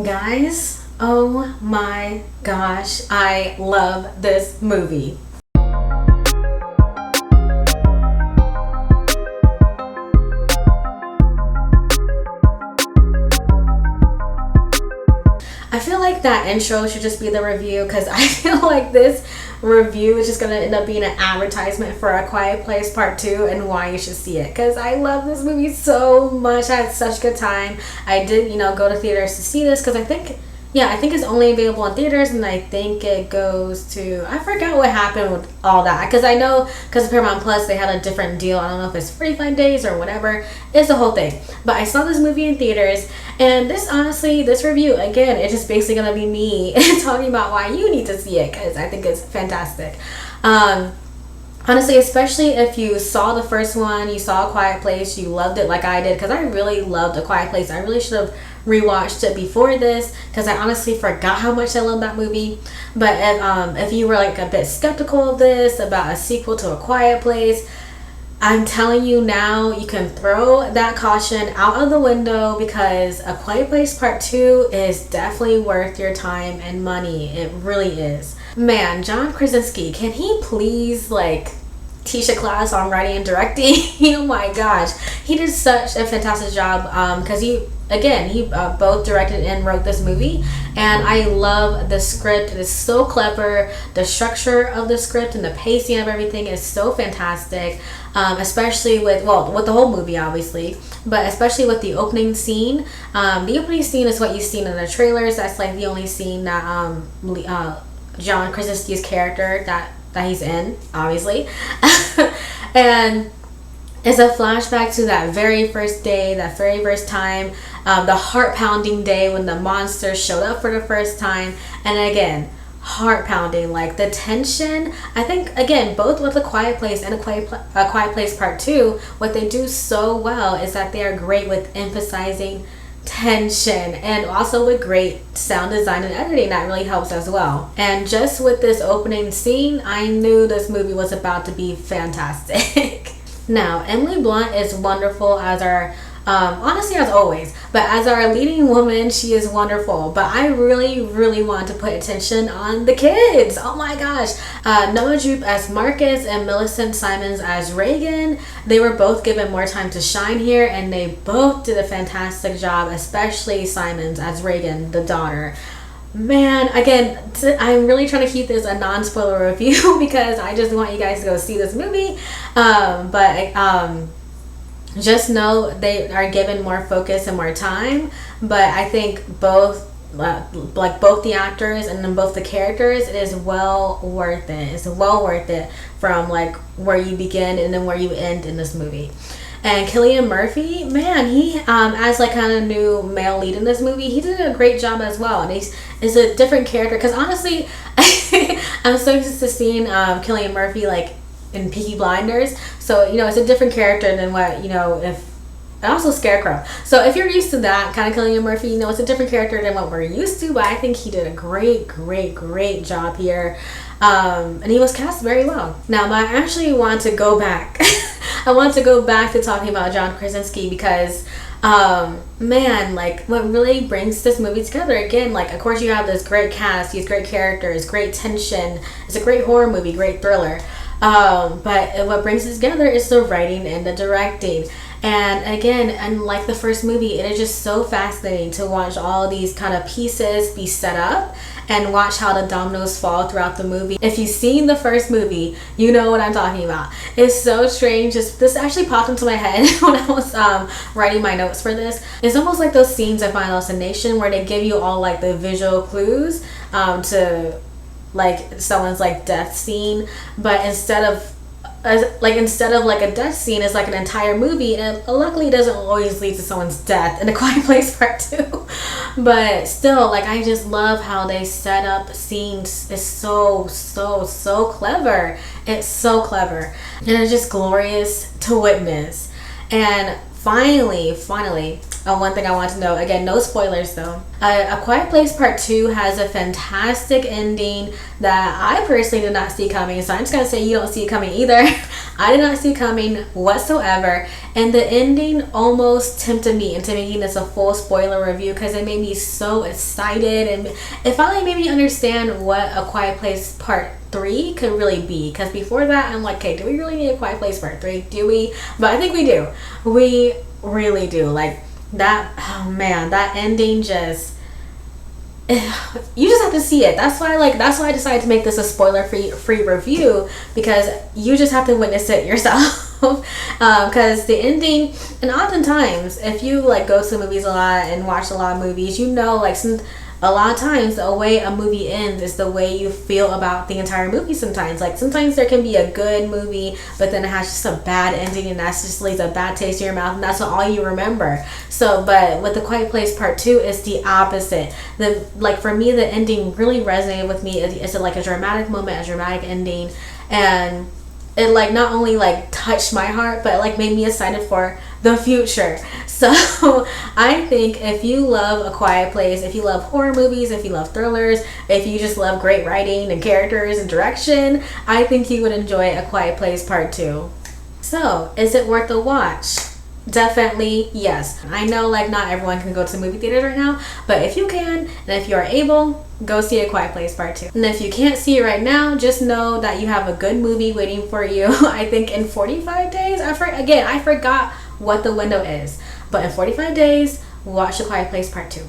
Guys, oh my gosh, I love this movie. I feel like that intro should just be the review, because I feel like this review is just going to end up being an advertisement for A Quiet Place Part 2 and why you should see it, because I love this movie so much. I had such a good time. I did, go to theaters to see this because I think it's only available in theaters, and I think it goes to, I forgot what happened with all that, because I know, because of Paramount Plus, they had a different deal. I don't know if it's 45 days or whatever. It's the whole thing. But I saw this movie in theaters, and this review, again, it's just basically going to be me talking about why you need to see it, because I think it's fantastic. Honestly, especially if you saw the first one, you saw A Quiet Place, you loved it like I did, because I really loved A Quiet Place. I really should have rewatched it before this, because I honestly forgot how much I love that movie. But if you were like a bit skeptical of this, about a sequel to A Quiet Place, I'm telling you now, you can throw that caution out of the window, because A Quiet Place Part 2 is definitely worth your time and money. It really is. Man, John Krasinski, can he please teach a class on writing and directing? Oh my gosh, he did such a fantastic job, because he both directed and wrote this movie, and I love the script. It is so clever. The structure of the script and the pacing of everything is so fantastic, especially with the whole movie, obviously, but especially with the opening scene. The opening scene is what you've seen in the trailers. That's like the only scene that John Krasinski's character that he's in, obviously. And it's a flashback to that very first day, that very first time, the heart-pounding day when the monster showed up for the first time. And again, heart-pounding, the tension. I think, again, both with A Quiet Place and A Quiet Place Part 2, what they do so well is that they are great with emphasizing tension, and also with great sound design and editing that really helps as well. And just with this opening scene, I knew this movie was about to be fantastic. Now, Emily Blunt is wonderful as our honestly, as always, but as our leading woman, she is wonderful. But I really want to put attention on the kids. Oh my gosh. Noah Jupe as Marcus and Millicent Simons as Reagan. They were both given more time to shine here, and they both did a fantastic job, especially Simons as Reagan, the daughter. Man, again, I'm really trying to keep this a non-spoiler review because I just want you guys to go see this movie. Just know they are given more focus and more time, but I think both the actors and then both the characters, it is well worth it. It's well worth it from where you begin and then where you end in this movie. And Cillian Murphy, man, he as kind of new male lead in this movie, he did a great job as well. And he's a different character, because honestly, I'm so used to seeing Cillian Murphy in Peaky Blinders, so it's a different character than what and also Scarecrow. So if you're used to that kind of Cillian Murphy, it's a different character than what we're used to. But I think he did a great job here, and he was cast very well. Now, I actually want to go back. I want to go back to talking about John Krasinski, because man, what really brings this movie together, again, of course you have this great cast, these great characters, great tension. It's a great horror movie, great thriller. But what brings it together is the writing and the directing. And again, unlike the first movie, it is just so fascinating to watch all these kind of pieces be set up and watch how the dominoes fall throughout the movie. If you've seen the first movie, you know what I'm talking about. It's so strange. This actually popped into my head when I was writing my notes for this. It's almost like those scenes of Final Destination where they give you all the visual clues to someone's death scene, but instead of a death scene is an entire movie, and luckily it doesn't always lead to someone's death in A Quiet Place Part 2. But still, I just love how they set up scenes. It's so clever. It's so clever, and it's just glorious to witness. And finally, one thing I want to know, again, no spoilers though. A Quiet Place Part 2 has a fantastic ending that I personally did not see coming, so I'm just going to say you don't see it coming either. I did not see coming whatsoever, and the ending almost tempted me into making this a full spoiler review because it made me so excited, and it finally made me understand what A Quiet Place Part 3 could really be. Because before that, I'm like, okay, do we really need A Quiet Place Part 3? Do we? But I think we do. We really do. Like that, oh man, that ending just, you just have to see it. That's why I decided to make this a spoiler free review, because you just have to witness it yourself. Because the ending, and oftentimes if you like go to movies a lot and watch a lot of movies, you know, like a lot of times the way a movie ends is the way you feel about the entire movie. Sometimes there can be a good movie, but then it has just a bad ending, and that just leaves a bad taste in your mouth, and that's all you remember. So, but with The Quiet Place Part 2, it's the opposite. For me, the ending really resonated with me. It's like a dramatic moment, a dramatic ending, and it like not only like touched my heart, but like made me excited for the future. So I think if you love A Quiet Place, if you love horror movies, if you love thrillers, if you just love great writing and characters and direction, I think you would enjoy A Quiet Place Part 2. So is it worth a watch? Definitely yes. I know like not everyone can go to movie theaters right now, but if you can, and if you are able, go see A Quiet Place Part 2. And if you can't see it right now, just know that you have a good movie waiting for you. I think in 45 days. I forgot what the window is, but in 45 days, watch A Quiet Place Part 2.